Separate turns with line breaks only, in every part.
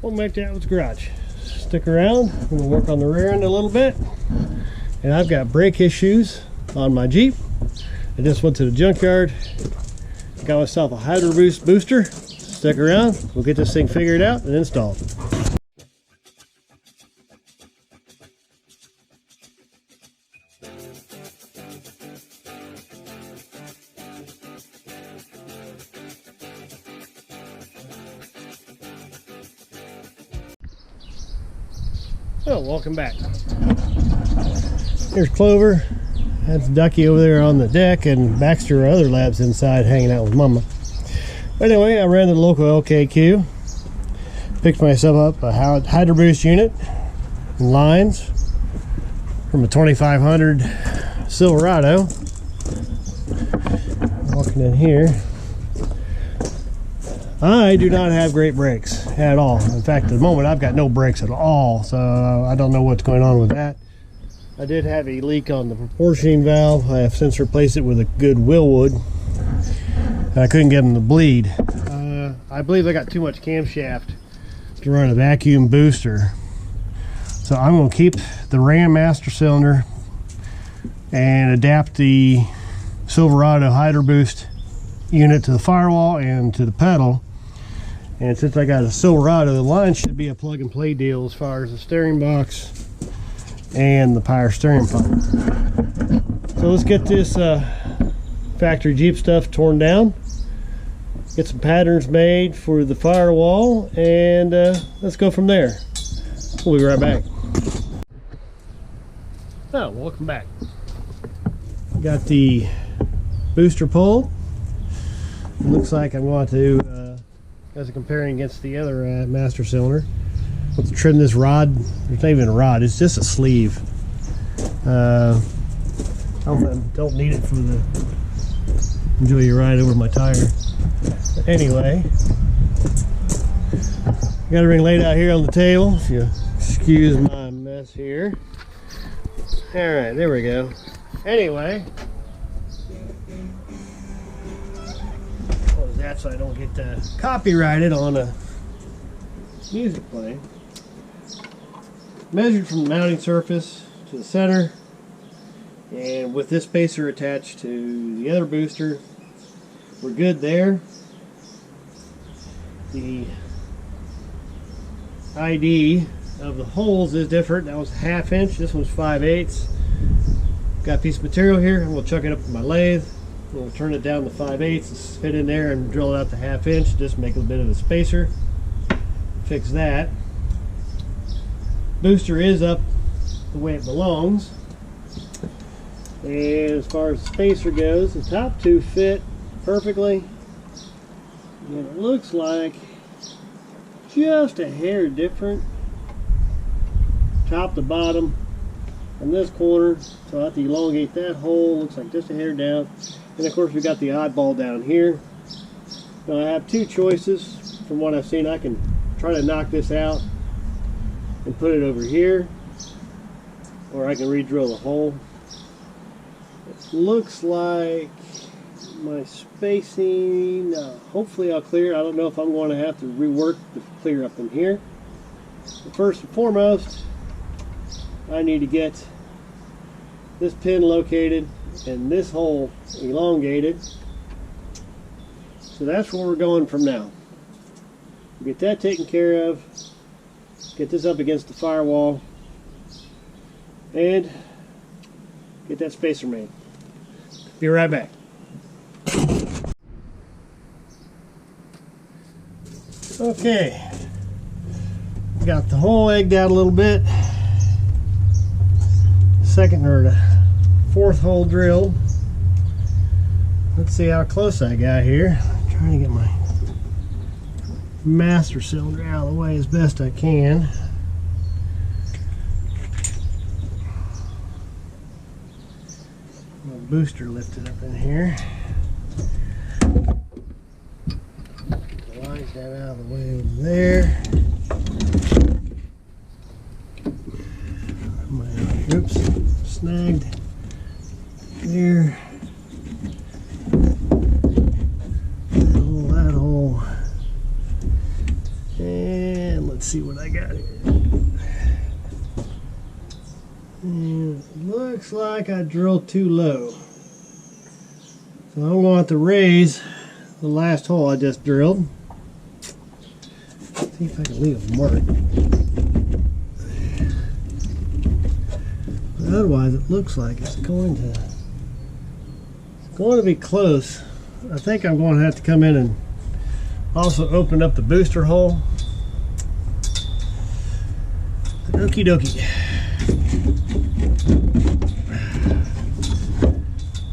Welcome back to Outlet's Garage. Stick around, we're gonna work on the rear end a little bit. And I've got brake issues on my Jeep. I just went to the junkyard, got myself a hydroboost booster. Stick around, we'll get this thing figured out and installed. Oh, welcome back. Here's Clover. That's Ducky over there on the deck, and Baxter, our other lab's inside hanging out with Mama. But anyway, I ran to the local LKQ, picked myself up a hydroboost unit and lines from a 2500 Silverado. Walking in here. I do not have great brakes at all. In fact, at the moment I've got no brakes at all, so I don't know what's going on with that. I did have a leak on the proportioning valve. I have since replaced it with a good Willwood. I couldn't get them to bleed. I believe I got too much camshaft to run a vacuum booster. So I'm going to keep the Ram master cylinder and adapt the Silverado hydroboost unit to the firewall and to the pedal. And since I got a Silverado, the line should be a plug and play deal as far as the steering box and the power steering pump. So let's get this factory Jeep stuff torn down, get some patterns made for the firewall, and let's go from there. We'll be right back. Oh, welcome back. Got the booster pulled. It looks like I'm going to, as a comparing against the other master cylinder, let's trim this rod. It's not even a rod, it's just a sleeve. I don't need it for the enjoy your ride over my tire. But anyway, got everything laid out here on the table, if you excuse my mess here. Alright, there we go. Anyway, close that so I don't get copyrighted on a music playing. Measured from the mounting surface to the center, and with this spacer attached to the other booster, we're good there. The ID of the holes is different. That was 1/2 inch, this one's 5/8. Got a piece of material here, and we'll chuck it up with my lathe. We'll turn it down to 5/8, fit in there and drill it out to 1/2 inch, just make a bit of a spacer. Fix that. Booster is up the way it belongs, and as far as the spacer goes, the top two fit perfectly, and it looks like just a hair different top to bottom on this corner, so I have to elongate that hole. Looks like just a hair down, and of course we got the oddball down here. Now I have two choices from what I've seen. I can try to knock this out and put it over here, or I can re-drill the hole. It looks like my spacing, hopefully I'll clear. I don't know if I'm going to have to rework to clear up in here. But first and foremost, I need to get this pin located and this hole elongated. So that's where we're going from now. Get that taken care of, get this up against the firewall, and get that spacer made. Be right back. Okay, got the hole egged out a little bit. Second or the fourth hole drilled. Let's see how close I got here. I'm trying to get my master cylinder out of the way as best I can. My booster lifted up in here. The lines down out of the way over there. Oops, snagged there. That hole. And let's Let's see what I got here. And it looks like I drilled too low. So I'm going to have to raise the last hole I just drilled. See if I can leave a mark. But otherwise it looks like it's going to be close. I think I'm going to have to come in and also open up the booster hole. Okie dokie.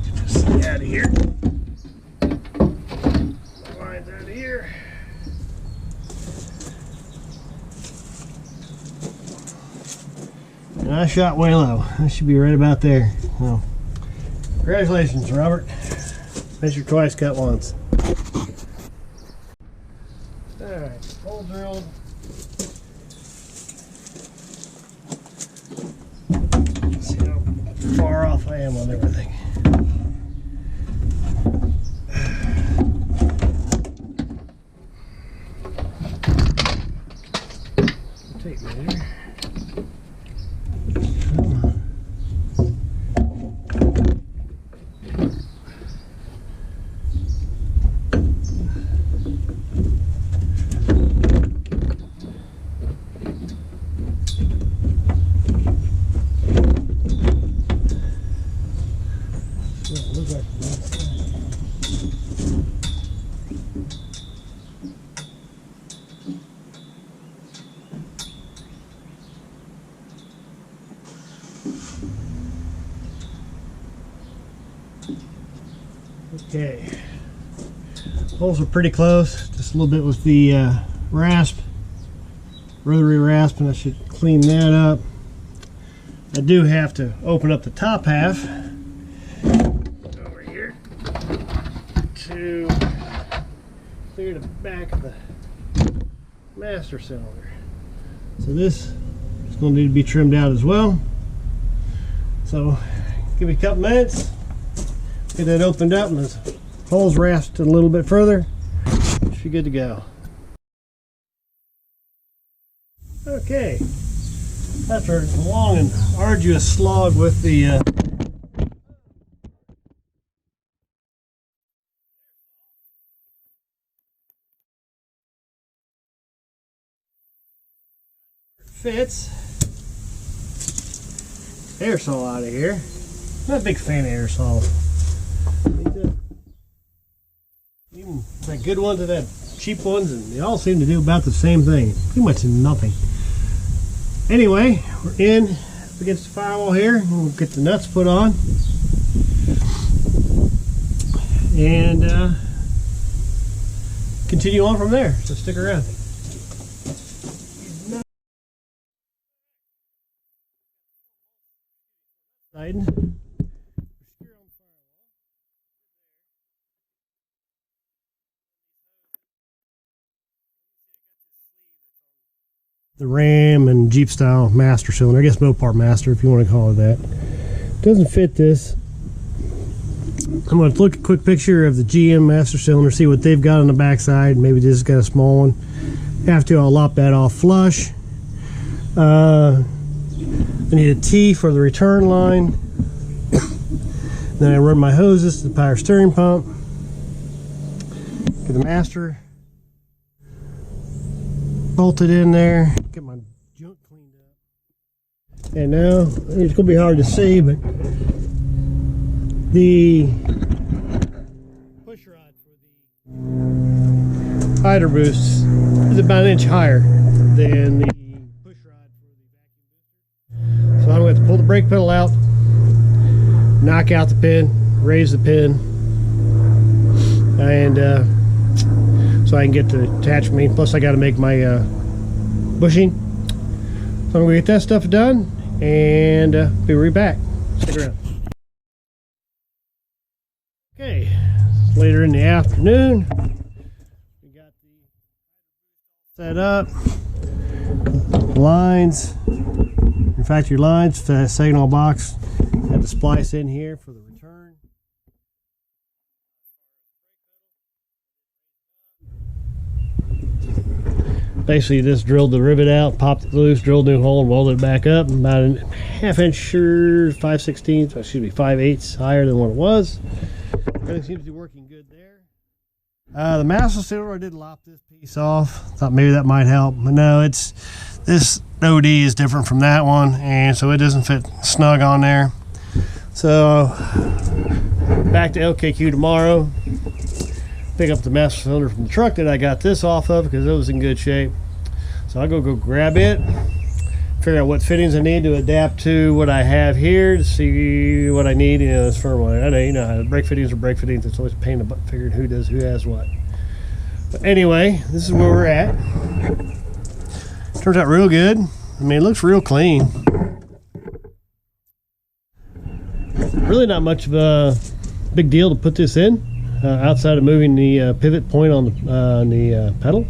Get this thing out of here. Lines out of here. And I shot way low. I should be right about there. Well, congratulations, Robert. Measure twice, cut once. Alright, hole drilled. Let's see how far off I am on everything. Tape measure. Okay, holes are pretty close, just a little bit with the rasp, rotary rasp, and I should clean that up. I do have to open up the top half over here to clear the back of the master cylinder. So this is going to need to be trimmed out as well. So give me a couple minutes. Get that opened up and the holes rasped a little bit further. Should be good to go. Okay, after a long and arduous slog with the fits air saw out of here. I'm not a big fan of air saws. Even that good ones and that cheap ones, and they all seem to do about the same thing. Pretty much nothing. Anyway, we're in up against the firewall here. We'll get the nuts put on. And continue on from there. So stick around. The Ram and Jeep style master cylinder, I guess Mopar master if you want to call it that. Doesn't fit this. I'm going to look at a quick picture of the GM master cylinder, see what they've got on the backside. Maybe this has got a small one. After I'll lop that off flush. I need a T for the return line. Then I run my hoses to the power steering pump. Get the master bolted in there. Get my junk cleaned up. And now it's going to be hard to see, but the push rod for the hydroboost is about an inch higher than the push rod for the vacuum booster. So I'm going to pull the brake pedal out, knock out the pin, raise the pin, and so I can get the attachment. Plus I got to make my bushing. So I'm going to get that stuff done and be right back. Stick around. Okay, it's later in the afternoon. We got the set up. Lines. In fact, your lines, the signal box, had to splice in here for the return. Basically just drilled the rivet out, popped it loose, drilled a new hole, and welded it back up about a ½ inch or 5/16, excuse me, 5/8 higher than what it was. Everything seems to be working good there. The master cylinder, I did lop this piece off. Thought maybe that might help, but no, it's this OD is different from that one, and so it doesn't fit snug on there. So back to LKQ tomorrow. Pick up the master cylinder from the truck that I got this off of because it was in good shape. So I'll go grab it, figure out what fittings I need to adapt to what I have here to see what I need. You know, this firm one. I know, you know how brake fittings are brake fittings. It's always a pain in the butt figuring who has what. But anyway, this is where we're at. Turns out real good. I mean, it looks real clean. Really not much of a big deal to put this in. Outside of moving the pivot point on the pedal.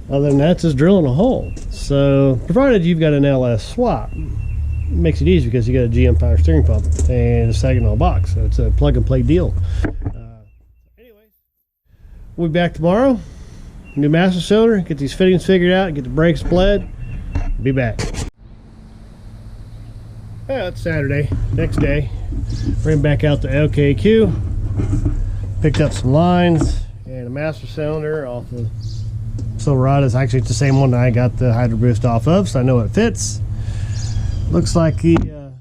Other than that, it's just drilling a hole. So, provided you've got an LS swap, it makes it easy because you got a GM power steering pump and a Saginaw box. So it's a plug and play deal. Anyway, we'll be back tomorrow. New master cylinder, get these fittings figured out, get the brakes bled. Be back. Yeah, it's Saturday, next day. Bring back out the LKQ. Picked up some lines and a master cylinder off of Silverado. It's actually the same one that I got the hydroboost off of, so I know it fits. Looks like he got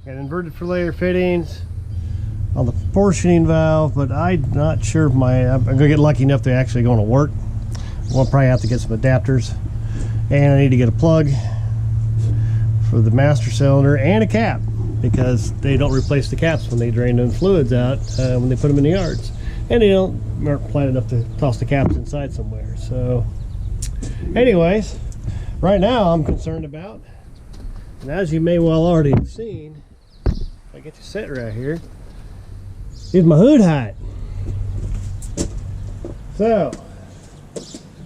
inverted for layer fittings on the proportioning valve, but I'm not sure if I'm gonna get lucky enough they're actually going to work. We'll probably have to get some adapters, and I need to get a plug for the master cylinder and a cap, because they don't replace the caps when they drain those fluids out when they put them in the yards, and they aren't planted enough to toss the caps inside somewhere. So anyways, right now I'm concerned about, and as you may well already have seen, if I get you set right here, is my hood height. So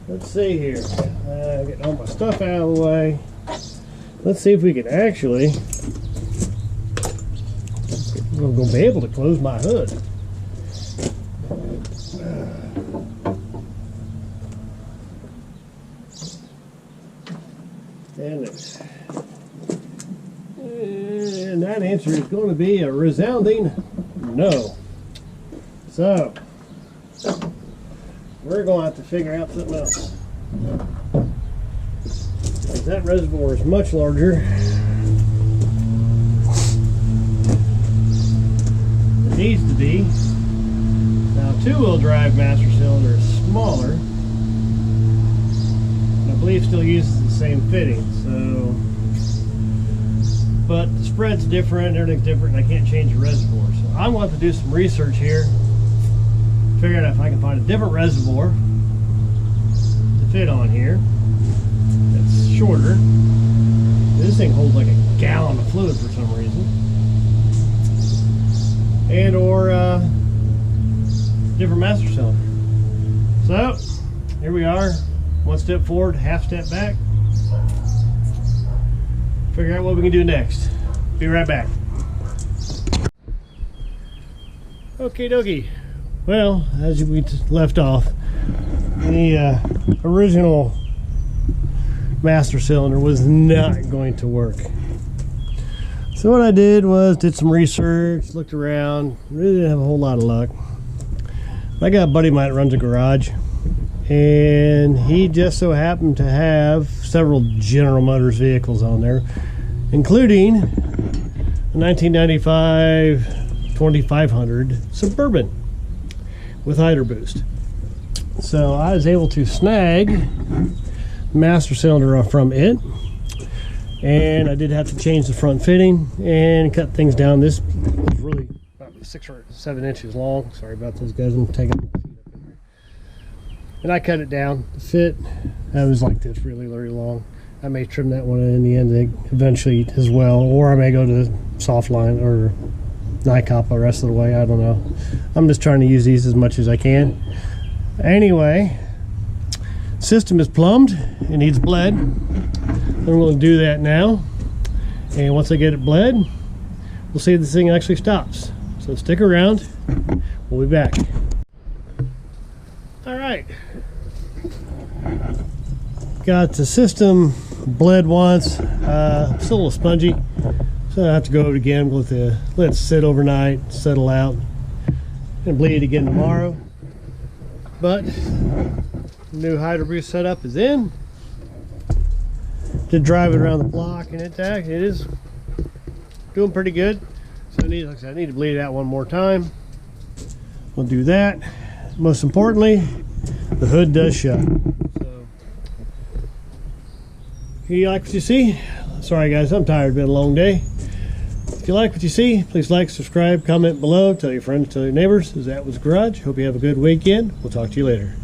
let's see here, get all my stuff out of the way. Let's see if we can actually, I'm going to be able to close my hood. And that answer is going to be a resounding no. So we're going to have to figure out something else. That reservoir is much larger. It needs to be. Now, two-wheel drive master cylinder is smaller, and I believe still uses the same fitting. So, but the spread's different, everything's different, and I can't change the reservoir. So I want to do some research here, figure out if I can find a different reservoir to fit on here. That's shorter. This thing holds like a gallon of fluid for some reason. And or different master cylinder. So here we are, one step forward, half step back. Figure out what we can do next. Be right back. Okie dokie. Well, as we left off, the original master cylinder was not going to work. So what I did was did some research, looked around, really didn't have a whole lot of luck. I got a buddy of mine that runs a garage, and he just so happened to have several General Motors vehicles on there, including a 1995 2500 Suburban with hydroboost. So I was able to snag master cylinder from it, and I did have to change the front fitting and cut things down. This was really about 6 or 7 inches long. Sorry about those guys, I'm taking my feet up in here. And I cut it down to fit. That was like this, really long. I may trim that one in the end eventually as well, or I may go to soft line or NICOP the rest of the way. I don't know. I'm just trying to use these as much as I can. Anyway, system is plumbed. It needs bled. I'm going to do that now, and once I get it bled, we'll see if this thing actually stops. So stick around. We'll be back. All right. got the system bled once, still a little spongy, so I have to go over it again with let it sit overnight, settle out, and bleed it again tomorrow. But the new hydroboost setup is in. Did drive it around the block, and it is doing pretty good. So like I said, I need to bleed it out one more time. We'll do that. Most importantly, the hood does shut. So, if you like what you see, sorry guys, I'm tired. It's been a long day. If you like what you see, please like, subscribe, comment below, tell your friends, tell your neighbors. That was Garage. Hope you have a good weekend. We'll talk to you later.